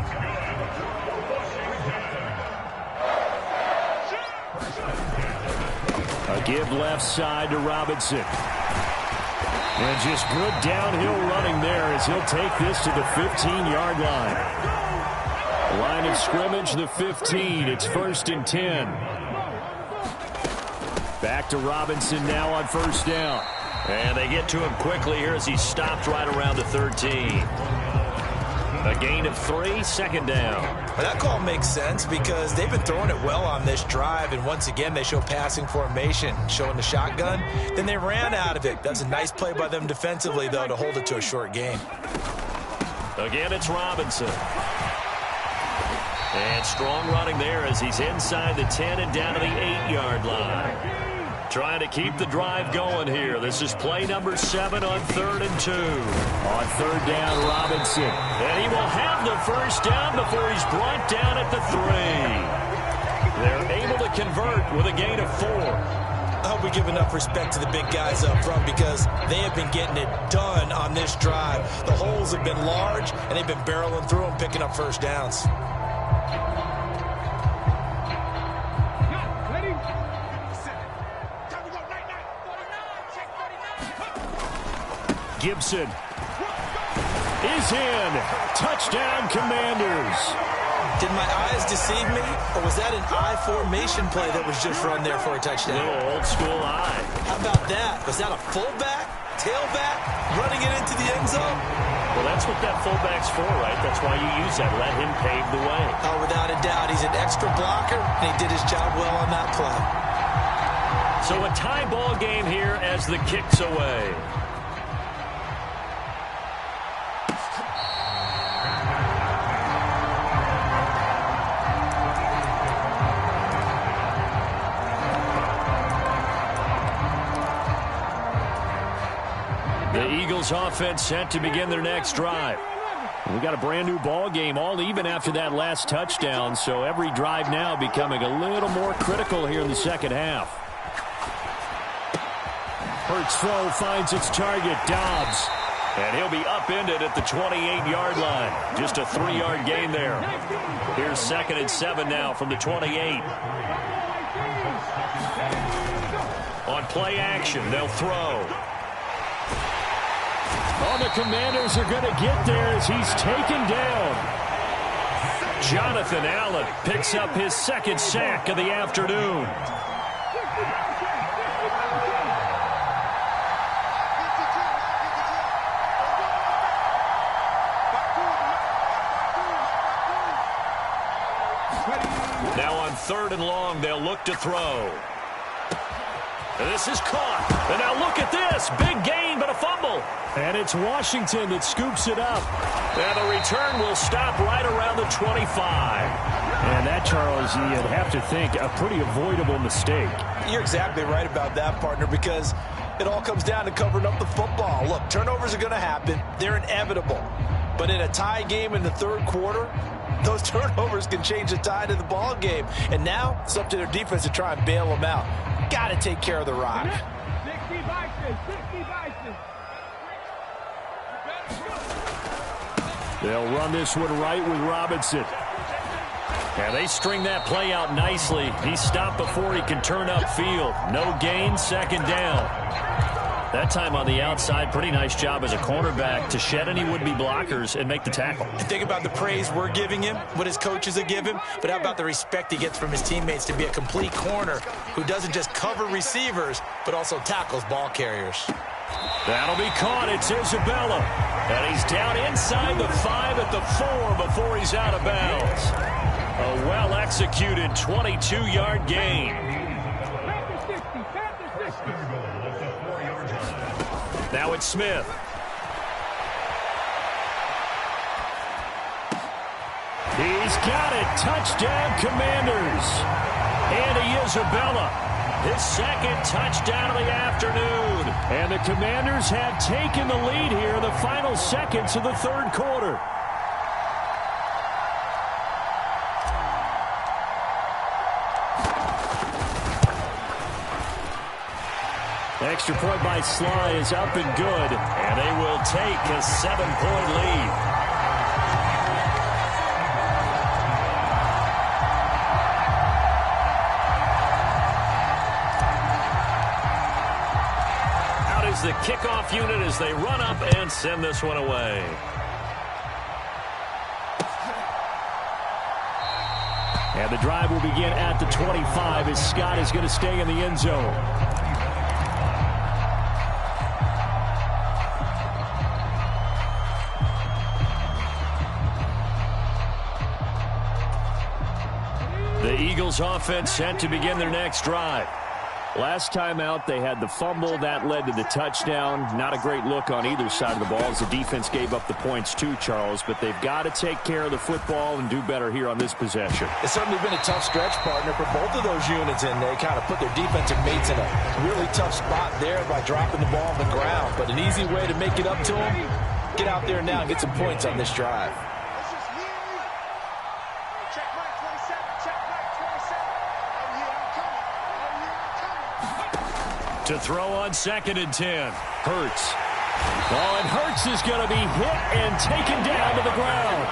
A give left side to Robinson. And just good downhill running there as he'll take this to the 15-yard line. Line of scrimmage, the 15. It's 1st and 10. Back to Robinson now on 1st down. And they get to him quickly here as he stopped right around the 13. A gain of 3, 2nd down. Well, that call makes sense because they've been throwing it well on this drive, and once again they show passing formation, showing the shotgun. Then they ran out of it. That's a nice play by them defensively, though, to hold it to a short gain. Again, it's Robinson. And strong running there as he's inside the 10 and down to the 8-yard line. Trying to keep the drive going here. This is play number 7 on 3rd and 2. On 3rd down, Robinson. And he will have the first down before he's brought down at the 3. They're able to convert with a gain of 4. I hope we give enough respect to the big guys up front because they have been getting it done on this drive. The holes have been large, and they've been barreling through them, picking up first downs. Gibson is in. Touchdown, Commanders. Did my eyes deceive me, or was that an I formation play that was just run there for a touchdown? Little old school eye. How about that? Was that a fullback, tailback, running it into the end zone? Well, that's what that fullback's for, right? That's why you use that. Let him pave the way. Oh, without a doubt. He's an extra blocker, and he did his job well on that play. So a tie ball game here as the kick's away. Offense set to begin their next drive. We got a brand new ball game, all even after that last touchdown, so every drive now becoming a little more critical here in the second half. Hurts throw finds its target, Dobbs, and he'll be upended at the 28-yard line. Just a 3-yard gain there. Here's 2nd and 7 now from the 28. On play action, they'll throw. Oh, the Commanders are going to get there as he's taken down. Jonathan Allen picks up his 2nd sack of the afternoon. Now on 3rd and long, they'll look to throw. And this is caught. And now look at this. Big gain, but a fumble. And it's Washington that scoops it up. And the return will stop right around the 25. And that, Charles, you'd have to think a pretty avoidable mistake. You're exactly right about that, partner, because it all comes down to covering up the football. Look, turnovers are going to happen. They're inevitable. But in a tie game in the 3rd quarter, those turnovers can change the tide of the ball game. And now it's up to their defense to try and bail them out. Got to take care of the rock. They'll run this one right with Robinson. And they string that play out nicely. He's stopped before he can turn upfield. No gain, 2nd down. That time on the outside, pretty nice job as a cornerback to shed any would-be blockers and make the tackle. And think about the praise we're giving him, what his coaches have given him, but how about the respect he gets from his teammates to be a complete corner who doesn't just cover receivers, but also tackles ball carriers. That'll be caught. It's Isabella. And he's down inside the 5 at the 4 before he's out of bounds. A well-executed 22-yard gain. Now it's Smith. He's got it. Touchdown, Commanders. Andy Isabella, his 2nd touchdown of the afternoon. And the Commanders have taken the lead here in the final seconds of the 3rd quarter. Extra point by Sly is up and good. And they will take a 7-point lead. Out is the kickoff unit as they run up and send this one away. And the drive will begin at the 25 as Scott is going to stay in the end zone. The Eagles offense set to begin their next drive. Last time out, they had the fumble. That led to the touchdown. Not a great look on either side of the ball as the defense gave up the points too, Charles. But they've got to take care of the football and do better here on this possession. It's certainly been a tough stretch, partner, for both of those units, and they kind of put their defensive mates in a really tough spot there by dropping the ball on the ground. But an easy way to make it up to them, get out there now and get some points on this drive. To throw on 2nd and 10. Hurts. Oh, and Hurts is going to be hit and taken down to the ground.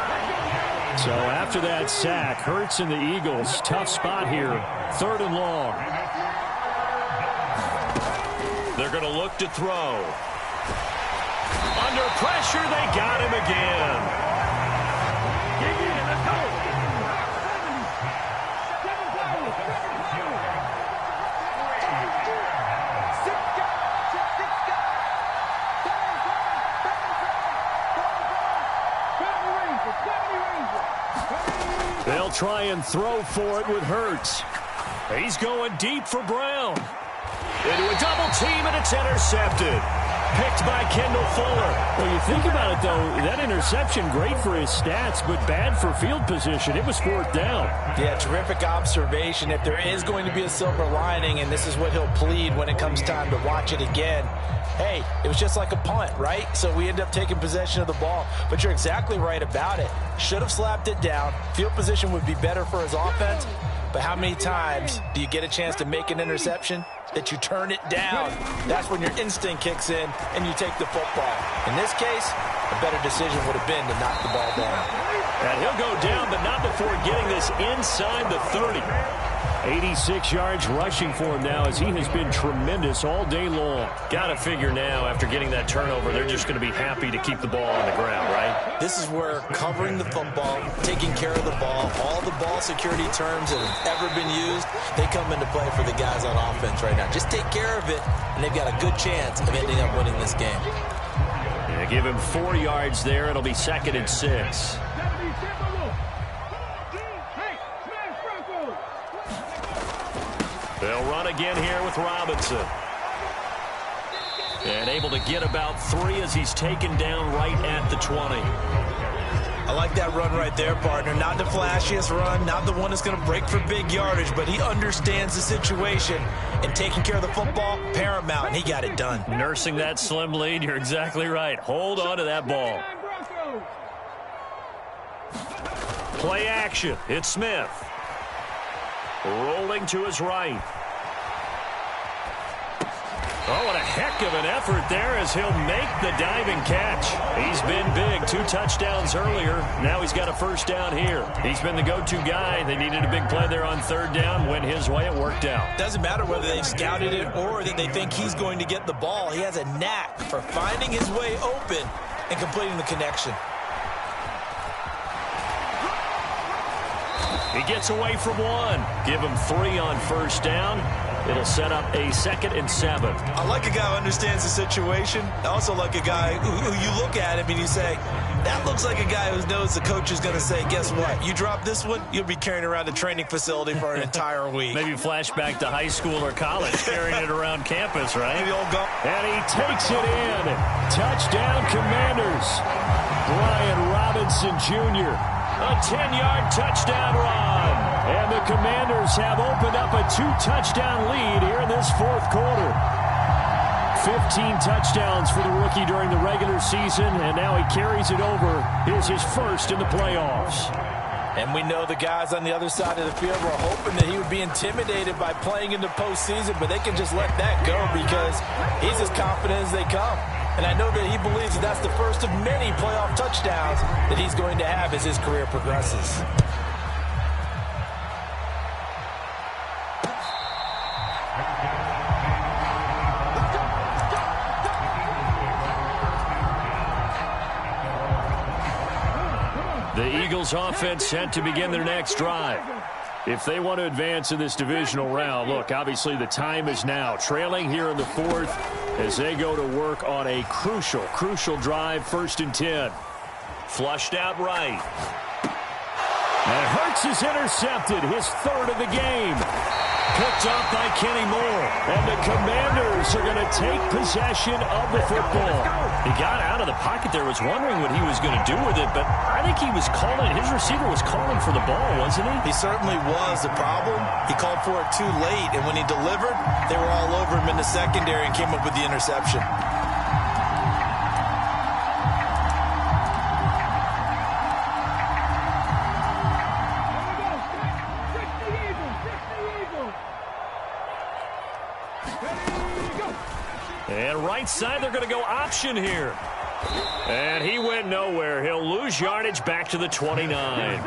So after that sack, Hurts and the Eagles, tough spot here. 3rd and long. They're going to look to throw. Under pressure, they got him again. They'll try and throw for it with Hurts. He's going deep for Brown. Into a double team, and it's intercepted. Picked by Kendall Fuller. Well, you think about it, though, that interception, great for his stats, but bad for field position. It was 4th down. Yeah, terrific observation. If there is going to be a silver lining, and this is what he'll plead when it comes time to watch it again, hey, it was just like a punt, right? So we end up taking possession of the ball. But you're exactly right about it. Should have slapped it down. Field position would be better for his offense. But how many times do you get a chance to make an interception that you turn it down? That's when your instinct kicks in and you take the football. In this case, a better decision would have been to knock the ball down. And he'll go down, but not before getting this inside the 30. 86 yards rushing for him now as he has been tremendous all day long. Got to figure now, after getting that turnover, they're just going to be happy to keep the ball on the ground, right? This is where covering the football, taking care of the ball, all the ball security terms that have ever been used, they come into play for the guys on offense right now. Just take care of it, and they've got a good chance of ending up winning this game. Yeah, give him 4 yards there. It'll be 2nd and 6. They'll run again here with Robinson. And able to get about 3 as he's taken down right at the 20. I like that run right there, partner. Not the flashiest run, not the one that's going to break for big yardage, but he understands the situation, and taking care of the football, paramount, and he got it done. Nursing that slim lead, you're exactly right. Hold on to that ball. Play action. It's Smith. Rolling to his right. Oh, what a heck of an effort there as he'll make the diving catch. He's been big. 2 touchdowns earlier. Now he's got a 1st down here. He's been the go-to guy. They needed a big play there on 3rd down. Went his way. It worked out. Doesn't matter whether they've scouted it or that they think he's going to get the ball. He has a knack for finding his way open and completing the connection. He gets away from 1. Give him 3 on 1st down. It'll set up a 2nd and 7. I like a guy who understands the situation. I also like a guy who you look at him and you say, that looks like a guy who knows the coach is going to say, guess what? You drop this one, you'll be carrying around a training facility for an entire week. Maybe flashback to high school or college, carrying it around campus, right? Maybe old go. And he takes it in. Touchdown, Commanders. Brian Robinson Jr. A 10-yard touchdown run. And the Commanders have opened up a 2-touchdown lead here in this 4th quarter. 15 touchdowns for the rookie during the regular season, and now he carries it over. Here's his 1st in the playoffs. And we know the guys on the other side of the field were hoping that he would be intimidated by playing in the postseason, but they can just let that go because he's as confident as they come. And I know that he believes that that's the first of many playoff touchdowns that he's going to have as his career progresses. The Eagles offense set to begin their next drive. If they want to advance in this divisional round, look, obviously the time is now. Trailing here in the 4th as they go to work on a crucial drive, 1st and 10. Flushed out right. And Hurts is intercepted, his 3rd of the game. Picked off by Kenny Moore. And the Commanders are going to take possession of the football. He got out of the pocket there, was wondering what he was going to do with it, but I think he was calling, his receiver was calling for the ball, wasn't he? He certainly was. The problem, he called for it too late, and when he delivered, they were all over him in the secondary and came up with the interception. And right side, they're going to go option here. And he went nowhere. He'll lose yardage back to the 29.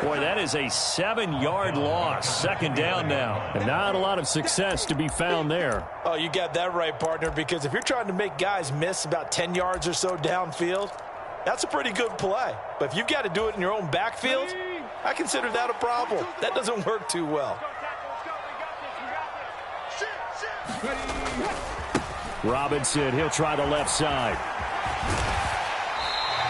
Boy, that is a 7-yard loss. Second down now. And not a lot of success to be found there. Oh, you got that right, partner, because if you're trying to make guys miss about 10 yards or so downfield, that's a pretty good play. But if you've got to do it in your own backfield, I consider that a problem. That doesn't work too well. Robinson, he'll try the left side.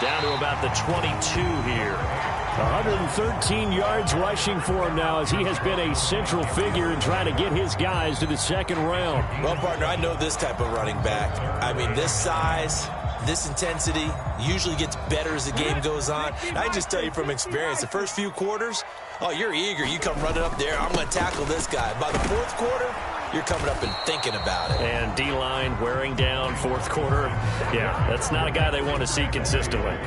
Down to about the 22 here. 113 yards rushing for him now as he has been a central figure in trying to get his guys to the second round. Well, partner, I know this type of running back. I mean, this size, this intensity usually gets better as the game goes on. I can just tell you from experience, the first few quarters, oh, you're eager. You come running up there, I'm going to tackle this guy. By the fourth quarter, you're coming up and thinking about it. And D-line wearing down fourth quarter. Yeah, that's not a guy they want to see consistently.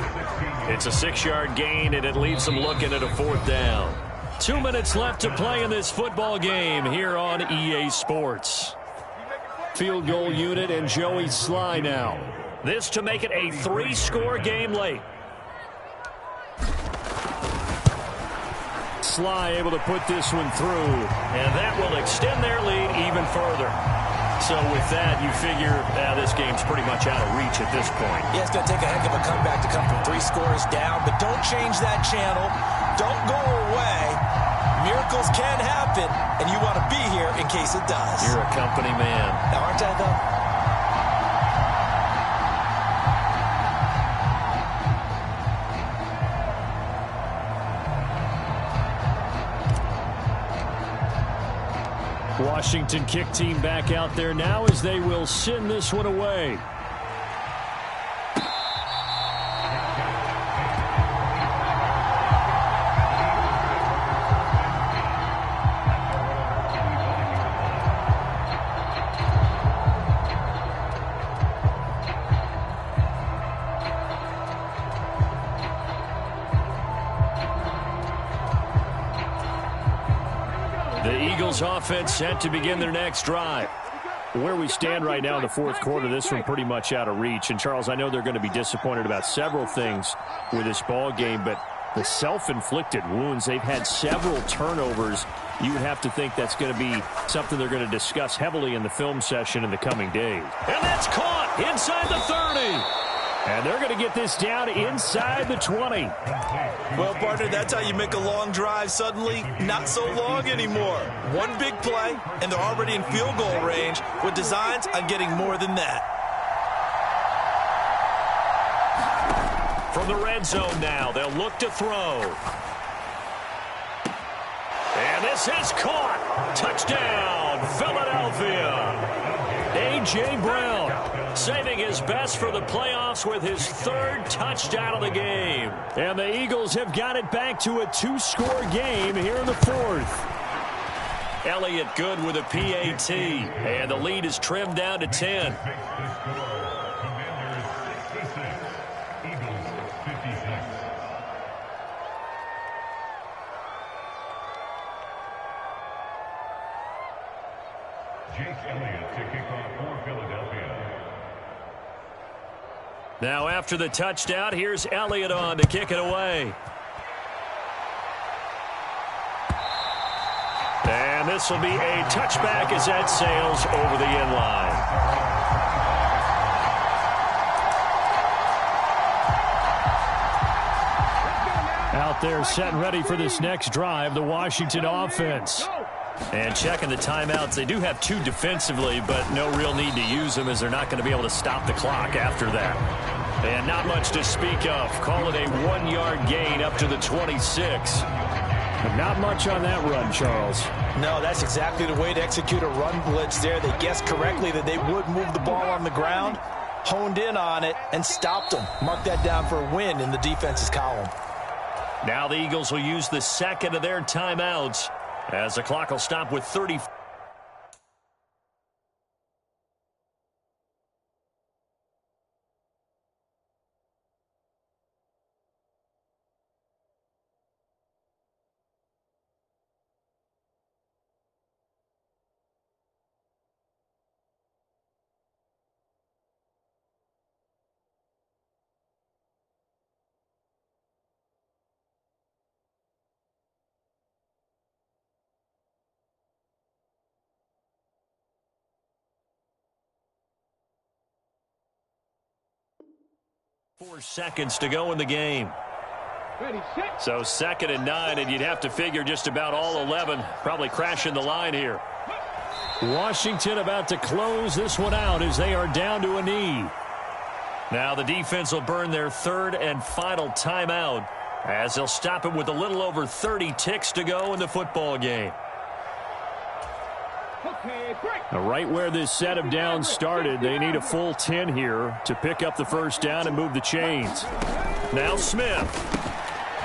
It's a 6-yard gain, and it leaves them looking at a fourth down. 2 minutes left to play in this football game here on EA Sports. Field goal unit and Joey Sly now. This to make it a 3-score game late. Sly able to put this one through, and that will extend their lead even further. So with that, you figure this game's pretty much out of reach at this point. Yeah, it's going to take a heck of a comeback to come from 3 scores down, but don't change that channel. Don't go away. Miracles can happen, and you want to be here in case it does. You're a company man. Now, aren't I, though? Washington kick team back out there now as they will send this one away. Offense set to begin their next drive. Where we stand right now in the fourth quarter, this one pretty much out of reach. And, Charles, I know they're going to be disappointed about several things with this ball game, but the self-inflicted wounds, they've had several turnovers. You would have to think that's going to be something they're going to discuss heavily in the film session in the coming days. And that's caught inside the 30. And they're going to get this down inside the 20. Well, partner, that's how you make a long drive suddenly not so long anymore. One big play, and they're already in field goal range with designs on getting more than that. From the red zone now, they'll look to throw. And this is caught. Touchdown, Philadelphia. A.J. Brown saving his best for the playoffs with his 3rd touchdown of the game. And the Eagles have got it back to a 2-score game here in the 4th. Elliott good with a PAT. And the lead is trimmed down to 10. Now after the touchdown, here's Elliott on to kick it away. And this will be a touchback as that sails over the end line. Out there set and ready for this next drive, the Washington offense. And checking the timeouts, they do have 2 defensively, but no real need to use them as they're not going to be able to stop the clock after that. And not much to speak of. Call it a 1-yard gain up to the 26. But not much on that run, Charles. No, that's exactly the way to execute a run blitz there. They guessed correctly that they would move the ball on the ground, honed in on it, and stopped them. Mark that down for a win in the defense's column. Now the Eagles will use the second of their timeouts as the clock will stop with 30. Four seconds to go in the game. So 2nd and 9, and you'd have to figure just about all 11 probably crashing the line here. Washington about to close this one out as they are down to a knee. Now the defense will burn their 3rd and final timeout as they'll stop it with a little over 30 ticks to go in the football game. Right where this set of downs started, they need a full 10 here to pick up the first down and move the chains. Now Smith.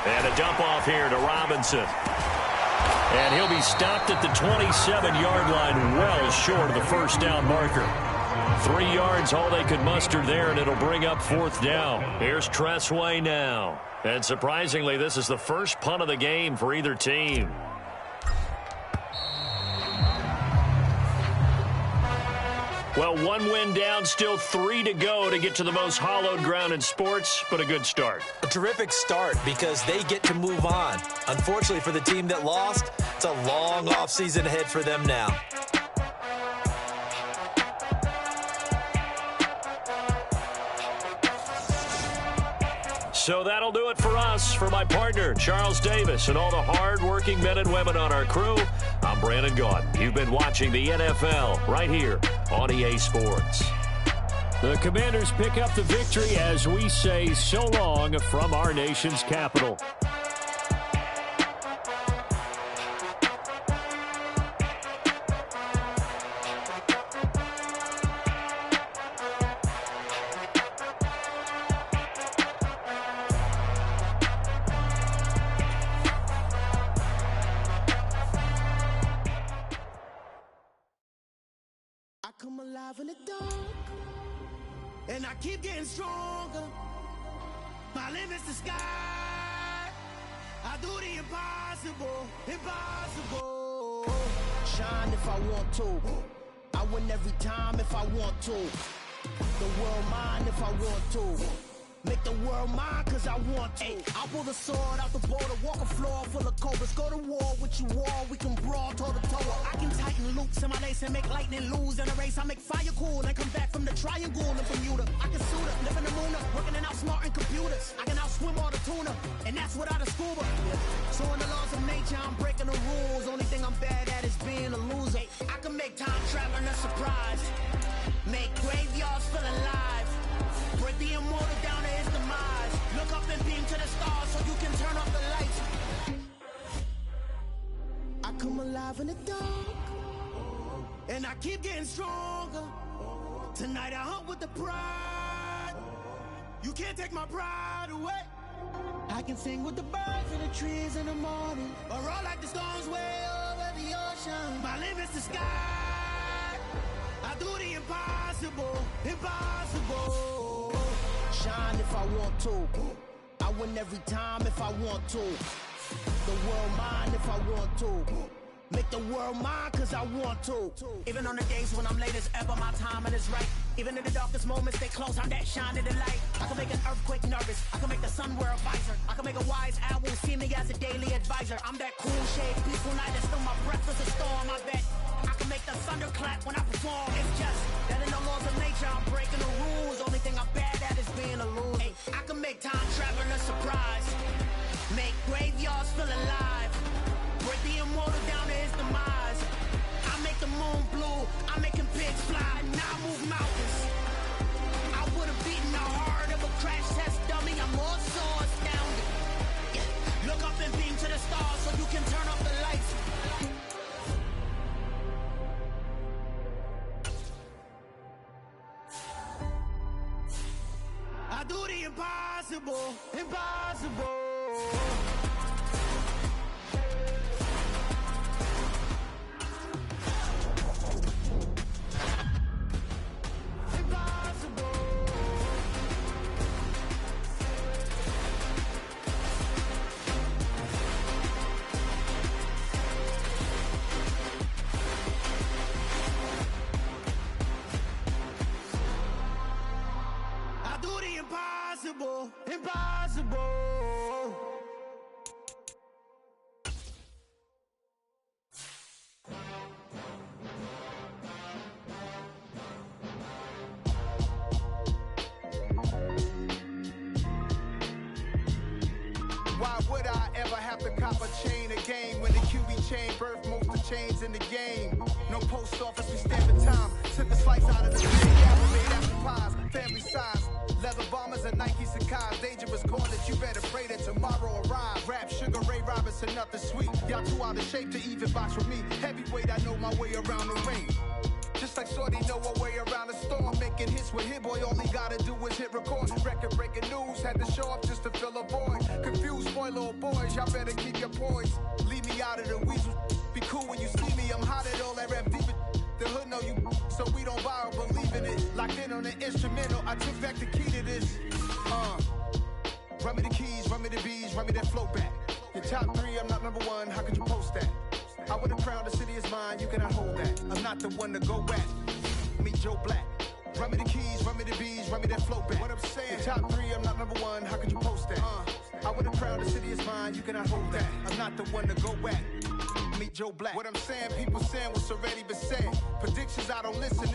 And a dump off here to Robinson. And he'll be stopped at the 27-yard line, well short of the first down marker. 3 yards, all they could muster there, and it'll bring up 4th down. Here's Tressway now. And surprisingly, this is the first punt of the game for either team. Well, 1 win down, still 3 to go to get to the most hallowed ground in sports, but a good start. A terrific start because they get to move on. Unfortunately for the team that lost, it's a long offseason ahead for them now. So that'll do it for us. For my partner, Charles Davis, and all the hard-working men and women on our crew, I'm Brandon Gaudin. You've been watching the NFL right here on EA Sports. The Commanders pick up the victory as we say so long from our nation's capital. Come alive in the dark, and I keep getting stronger. My limit's the sky. I do the impossible, impossible. Shine if I want to. I win every time if I want to. The world mine if I want to. Make the world mine cause I want to. I pull the sword out the border, walk a floor full of cobras. Go to war with you all, we can brawl toe to toe. I can tighten loops in my lace and make lightning lose in a race. I make fire cool and come back from the triangle in Bermuda. I can suit up, live in the moon up, working and outsmarting computers. I can outswim all the tuna, and that's without a scuba. So in the laws of nature, I'm breaking the rules. Only thing I'm bad at is being a loser. I can make time traveling a surprise. Make graveyards feel alive. Break the immortal down to his demise. Look up and beam to the stars so you can turn off the lights. I come alive in the dark, and I keep getting stronger. Tonight I hunt with the pride. You can't take my pride away. I can sing with the birds and the trees in the morning, or roll like the storms way over the ocean. My limit's the sky. I do the impossible, impossible. Shine if I want to. I win every time if I want to. The world mine if I want to. Make the world mine cause I want to. Even on the days when I'm late as ever, my timing is right. Even in the darkest moments, stay close, I'm that shine of the light. I can make an earthquake nervous, I can make the sun wear a visor. I can make a wise owl see me as a daily advisor. I'm that cool shade, peaceful night, and still my breath is a storm, I bet. I can make the thunder clap when I perform. It's just that in the laws of nature, I'm breaking the rules. Only thing I'm bad at is being a loser. Hey, I can make time traveling a surprise. Make graveyards feel alive. Break the immortal down to his demise. I make the moon blue. I'm making pigs fly. Now I move mountains. I would have beaten the heart of a crash test dummy. I'm more so astounded. Yeah. Look up and beam to the stars so you can the impossible, impossible. Impossible, impossible. Why would I ever have to cop a chain a game when the QB chain birthed most of chains in the game? No post office, we stamping time. Took a slice out of the big apple made after pies, family size. Leather bombers and Nike Sacai's. Dangerous corn that you better pray that tomorrow arrive. Rap, Sugar Ray Robinson, nothing sweet. Y'all too out of shape to even box with me. Heavyweight, I know my way around the ring. Just like Shorty know her way around the storm. Making hits with Hit Boy, all he gotta do is hit record. Record breaking news, had to show up just to fill a void. Confused, spoil little boys, y'all better keep your poise. Leave me out of the weasel. Be cool when you see me, I'm hot at all that rap deep. The hood know you, so we don't borrow, believe in it. Locked in on the instrumental, I took back the key to this. Run me the keys, run me the bees, run me that flow back. Your top three, I'm not number one, how could you post that? I would've crowned the city is mine, you cannot hold that. I'm not the one to go back. Meet Joe Black. Run me the keys, run me the bees, run me that flow back. What I'm saying, your top three, I'm not number one, how could you post that? I would've crowned the city is mine, you cannot hold that. I'm not the one to go back. Meet Joe Black. What I'm saying, people saying what's already been said. Predictions, I don't listen,